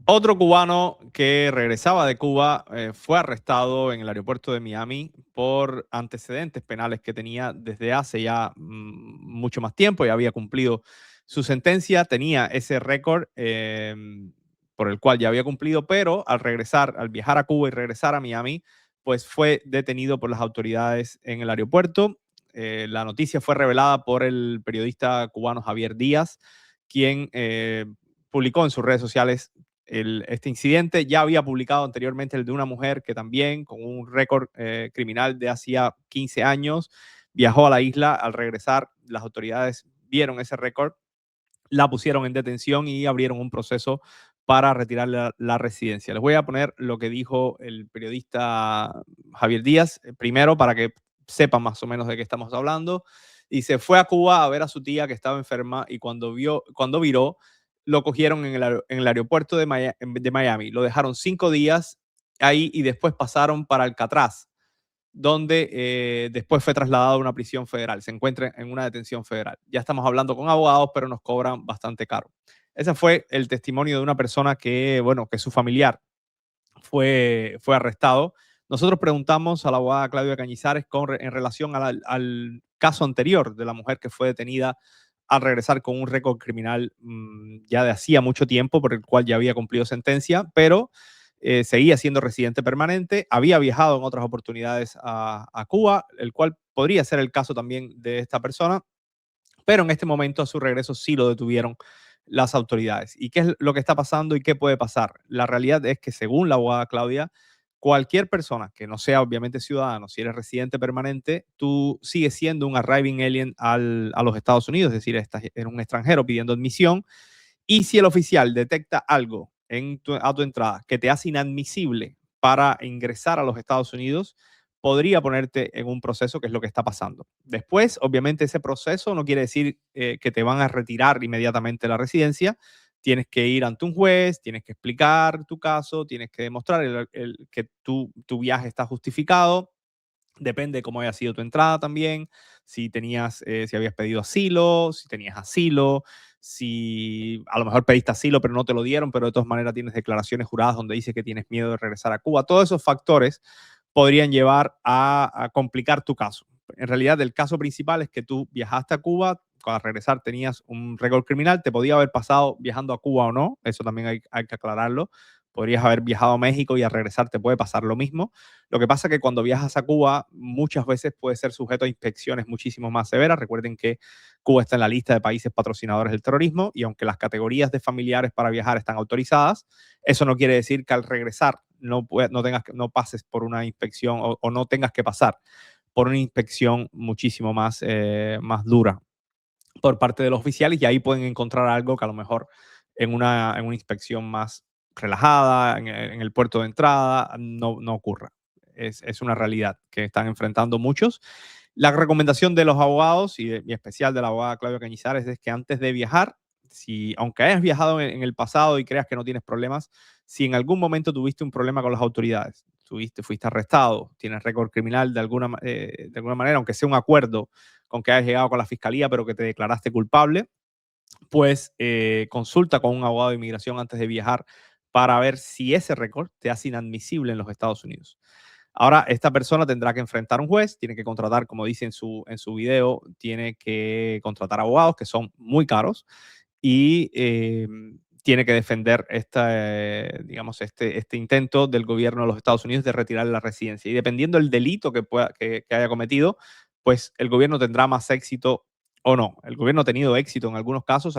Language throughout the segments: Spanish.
Otro cubano que regresaba de Cuba fue arrestado en el aeropuerto de Miami por antecedentes penales que tenía desde hace ya mucho más tiempo. Ya había cumplido su sentencia, tenía ese récord por el cual ya había cumplido, pero al regresar, al viajar a Cuba y regresar a Miami, pues fue detenido por las autoridades en el aeropuerto. La noticia fue revelada por el periodista cubano Javier Díaz, quien publicó en sus redes sociales este incidente. Ya había publicado anteriormente el de una mujer que también, con un récord criminal de hacía 15 años, viajó a la isla. Al regresar, las autoridades vieron ese récord, la pusieron en detención y abrieron un proceso para retirarle la residencia. Les voy a poner lo que dijo el periodista Javier Díaz, primero para que sepan más o menos de qué estamos hablando. Y se fue a Cuba a ver a su tía que estaba enferma y cuando viró, lo cogieron en el aeropuerto de Miami. Lo dejaron 5 días ahí y después pasaron para Alcatraz, donde después fue trasladado a una prisión federal. Se encuentra en una detención federal. Ya estamos hablando con abogados, pero nos cobran bastante caro. Ese fue el testimonio de una persona que, bueno, que su familiar fue arrestado. Nosotros preguntamos a la abogada Claudia Cañizares en relación al caso anterior de la mujer que fue detenida al regresar con un récord criminal ya de hacía mucho tiempo, por el cual ya había cumplido sentencia, pero seguía siendo residente permanente, había viajado en otras oportunidades a Cuba, el cual podría ser el caso también de esta persona, pero en este momento a su regreso sí lo detuvieron las autoridades. ¿Y qué es lo que está pasando y qué puede pasar? La realidad es que, según la abogada Claudia, cualquier persona que no sea obviamente ciudadano, si eres residente permanente, tú sigues siendo un arriving alien a los Estados Unidos, es decir, eres un extranjero pidiendo admisión, y si el oficial detecta algo a tu entrada que te hace inadmisible para ingresar a los Estados Unidos, podría ponerte en un proceso, que es lo que está pasando. Después, obviamente, ese proceso no quiere decir que te van a retirar inmediatamente la residencia. Tienes que ir ante un juez, tienes que explicar tu caso, tienes que demostrar que tu viaje está justificado. Depende de cómo haya sido tu entrada también, si habías pedido asilo, si tenías asilo, si a lo mejor pediste asilo pero no te lo dieron, pero de todas maneras tienes declaraciones juradas donde dice que tienes miedo de regresar a Cuba. Todos esos factores podrían llevar a complicar tu caso. En realidad, el caso principal es que tú viajaste a Cuba, al regresar tenías un récord criminal, te podía haber pasado viajando a Cuba o no, eso también hay que aclararlo. Podrías haber viajado a México y al regresar te puede pasar lo mismo. Lo que pasa es que cuando viajas a Cuba, muchas veces puede ser sujeto a inspecciones muchísimo más severas. Recuerden que Cuba está en la lista de países patrocinadores del terrorismo y aunque las categorías de familiares para viajar están autorizadas, eso no quiere decir que al regresar no pases por una inspección o no tengas que pasar por una inspección muchísimo más dura por parte de los oficiales, y ahí pueden encontrar algo que a lo mejor en una inspección más relajada, en el puerto de entrada, no ocurra. Es una realidad que están enfrentando muchos. La recomendación de los abogados y en especial de la abogada Claudia Cañizares es que antes de viajar, aunque hayas viajado en el pasado y creas que no tienes problemas, si en algún momento tuviste un problema con las autoridades, fuiste arrestado, tienes récord criminal de alguna manera, aunque sea un acuerdo con que hayas llegado con la fiscalía, pero que te declaraste culpable, pues consulta con un abogado de inmigración antes de viajar para ver si ese récord te hace inadmisible en los Estados Unidos. Ahora, esta persona tendrá que enfrentar a un juez, tiene que contratar, como dice en su video, tiene que contratar abogados que son muy caros y tiene que defender digamos, este intento del gobierno de los Estados Unidos de retirar la residencia. Y dependiendo del delito que haya cometido, pues el gobierno tendrá más éxito o no. El gobierno ha tenido éxito en algunos casos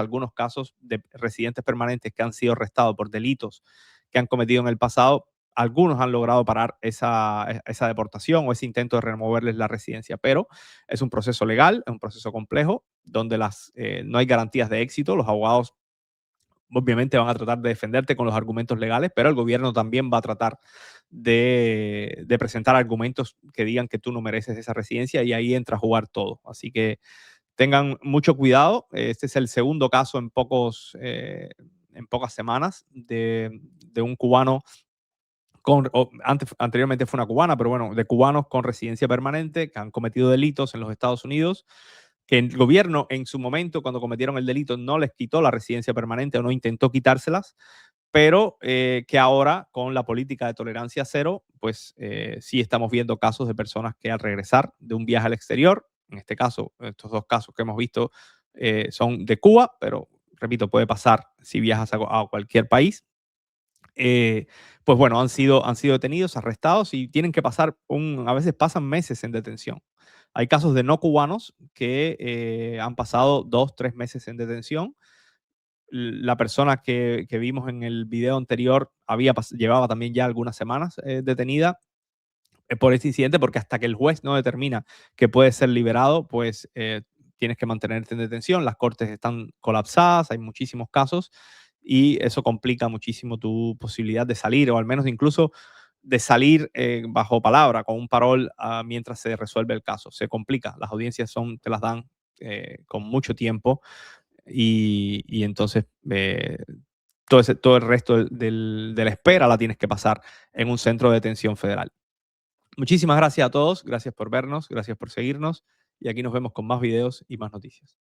de residentes permanentes que han sido arrestados por delitos que han cometido en el pasado. Algunos han logrado parar esa deportación o ese intento de removerles la residencia, pero es un proceso legal, es un proceso complejo, donde no hay garantías de éxito. Los abogados obviamente van a tratar de defenderte con los argumentos legales, pero el gobierno también va a tratar de presentar argumentos que digan que tú no mereces esa residencia y ahí entra a jugar todo. Así que tengan mucho cuidado. Este es el segundo caso en pocas semanas de un cubano anteriormente fue una cubana, pero bueno, de cubanos con residencia permanente que han cometido delitos en los Estados Unidos, que el gobierno en su momento, cuando cometieron el delito, no les quitó la residencia permanente o no intentó quitárselas, pero que ahora con la política de tolerancia cero, pues sí estamos viendo casos de personas que al regresar de un viaje al exterior, en este caso, estos dos casos que hemos visto son de Cuba, pero repito, puede pasar si viajas a cualquier país. Pues bueno, han sido detenidos, arrestados y tienen que pasar, a veces pasan meses en detención. Hay casos de no cubanos que han pasado 2, 3 meses en detención. La persona que vimos en el video anterior llevaba también ya algunas semanas detenida por este incidente, porque hasta que el juez no determina que puede ser liberado, pues tienes que mantenerte en detención. Las cortes están colapsadas, hay muchísimos casos y eso complica muchísimo tu posibilidad de salir, o al menos incluso de salir bajo palabra, con un parol, mientras se resuelve el caso. Se complica, las audiencias te las dan con mucho tiempo y entonces todo el resto de la espera la tienes que pasar en un centro de detención federal. Muchísimas gracias a todos, gracias por vernos, gracias por seguirnos y aquí nos vemos con más videos y más noticias.